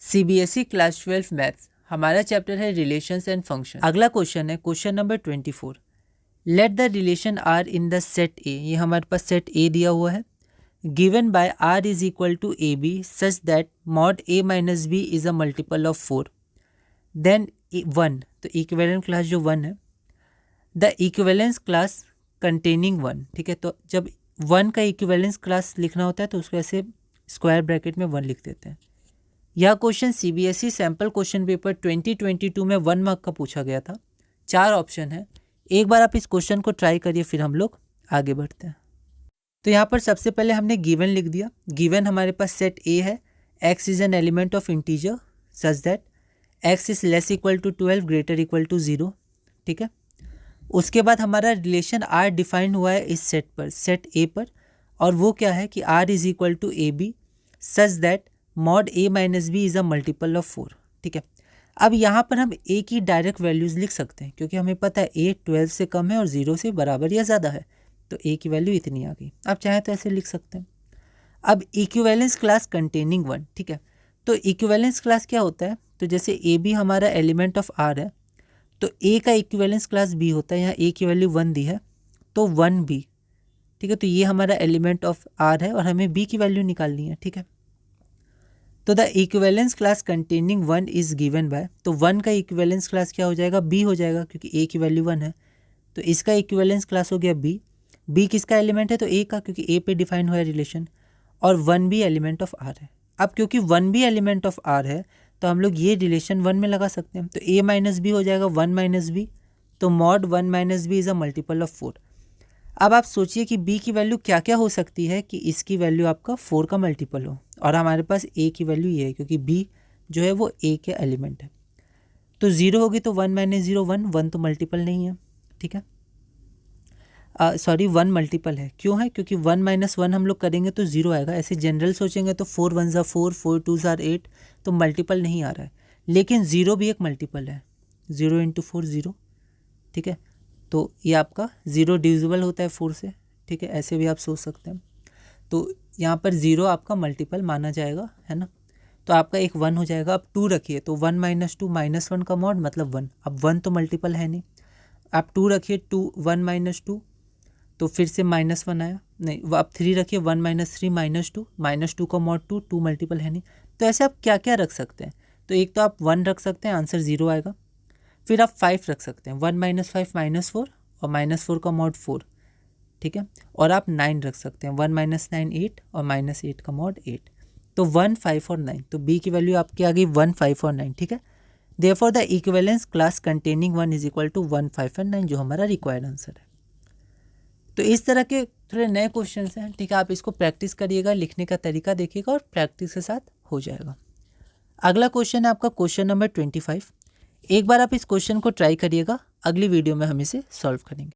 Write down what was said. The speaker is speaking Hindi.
सीबीएसई क्लास 12 मैथ्स, हमारा चैप्टर है रिलेशंस एंड फंक्शन। अगला क्वेश्चन है question number 24। Let the relation R in the set A, ये हमारे पास सेट ए दिया हुआ है, given by R is equal to A B such that mod A minus B is a multiple of 4, then 1, तो इक्विवेलेंट क्लास जो 1 है, द इक्विवेलेंस क्लास कंटेनिंग 1, ठीक है। तो जब 1 का इक्विवेलेंस क्लास लिखना होता है तो उसको ऐसे स्क्वायर ब्रैकेट में 1 लिख देते हैं। यह question CBSE sample question paper 2022 में 1 मार्क का पूछा गया था। 4 ऑप्शन है, एक बार आप इस क्वेश्चन को ट्राई करिए, फिर हम लोग आगे बढ़ते हैं। तो यहाँ पर सबसे पहले हमने गिवन लिख दिया। गिवन हमारे पास सेट ए है, x is an element of integer such that x is less equal to 12 greater equal to 0, ठीक है। उसके बाद हमारा रिलेशन r डिफाइन हुआ है इस सेट पर, सेट ए पर, और वो क्या है कि r is equal to A B such that mod a minus B is a multiple of 4, ठीक है। अब यहाँ पर हम a की डायरेक्ट वैल्यूज़ लिख सकते हैं क्योंकि हमें पता है a 12 से कम है और 0 से बराबर या ज़्यादा है, तो a की वैल्यू इतनी आ गई। आप चाहें तो ऐसे लिख सकते हैं। अब इक्विवेलेंस क्लास कंटेनिंग 1, ठीक है। तो इक्विवेलेंस क्लास क्या होता है, तो जैसे a b हमारा एलिमेंट ऑफ r है, तो a का इक्विवेलेंस क्लास b होता है। यहाँ a की वैल्यू 1 दी है तो 1b, ठीक है। तो ये हमारा एलिमेंट ऑफ r है और हमें b की वैल्यू निकालनी है, ठीक है। तो the equivalence class containing 1 is given by, तो 1 का इक्विवेलेंस क्लास क्या हो जाएगा, b हो जाएगा क्योंकि a की वैल्यू 1 है, तो इसका इक्विवेलेंस क्लास हो गया b। b किसका एलिमेंट है, तो a का, क्योंकि a पे डिफाइन हुआ है रिलेशन, और 1b एलिमेंट ऑफ r है। अब क्योंकि 1b एलिमेंट ऑफ r है तो हम लोग ये रिलेशन 1 में लगा सकते हैं, तो a माइनस बी हो जाएगा 1 माइनस बी, तो mod 1 minus B is a multiple of 4। अब आप सोचिए कि b की वैल्यू क्या क्या हो सकती है कि इसकी वैल्यू आपका 4 का मल्टीपल हो, और हमारे पास a की वैल्यू ये है क्योंकि b जो है वो a के एलिमेंट है। तो 0 होगी तो 1 माइनस 0 1, 1 तो मल्टीपल नहीं है, ठीक है। सॉरी 1 मल्टीपल है, क्यों है, क्योंकि 1 माइनस 1 हम लोग करेंगे तो 0 आएगा। ऐसे जनरल सोचेंगे तो 4 1 ज़ा 4, 4 2 ज़ा 8, तो मल्टीपल नहीं आ रहा है, लेकिन 0 भी एक मल्टीपल है, 0 इंटू 4 0, ठीक है। तो ये आपका 0 डिविजिबल होता है 4 से, ठीक है, ऐसे भी आप सोच सकते हैं। तो यहाँ पर 0 आपका मल्टीपल माना जाएगा, है ना। तो आपका एक 1 हो जाएगा। अब 2 रखिए तो 1 माइनस 2 माइनस 1 का मॉड मतलब 1, अब 1 तो मल्टीपल है नहीं। आप 2 रखिए, 2 1 माइनस 2, तो फिर से -1 आया, नहीं वो आप 3 रखिए, 1 माइनस 3 माइनस 2 का मॉड 2, 2 मल्टीपल है नहीं। तो ऐसे आप क्या क्या रख सकते हैं, तो एक तो आप 1 रख सकते हैं, आंसर 0 आएगा। फिर आप 5 रख सकते हैं, 1 माइनस 5 -4, और -4 का मॉड 4, ठीक है। और आप 9 रख सकते हैं, 1 माइनस 9 8, और -8 का मॉड 8। तो 1 5 और 9, तो b की वैल्यू आपकी आ गई 1 5 और 9, ठीक है। Therefore the equivalence class containing 1 is equal to 1 5 और 9, जो हमारा रिक्वायर्ड आंसर है। तो इस तरह के थोड़े नए क्वेश्चन हैं, ठीक है। आप इसको प्रैक्टिस करिएगा, लिखने का तरीका देखिएगा और प्रैक्टिस के साथ हो जाएगा। अगला क्वेश्चन है आपका क्वेश्चन नंबर 25। एक बार आप इस क्वेश्चन को ट्राई करिएगा, अगली वीडियो में हम इसे सॉल्व करेंगे।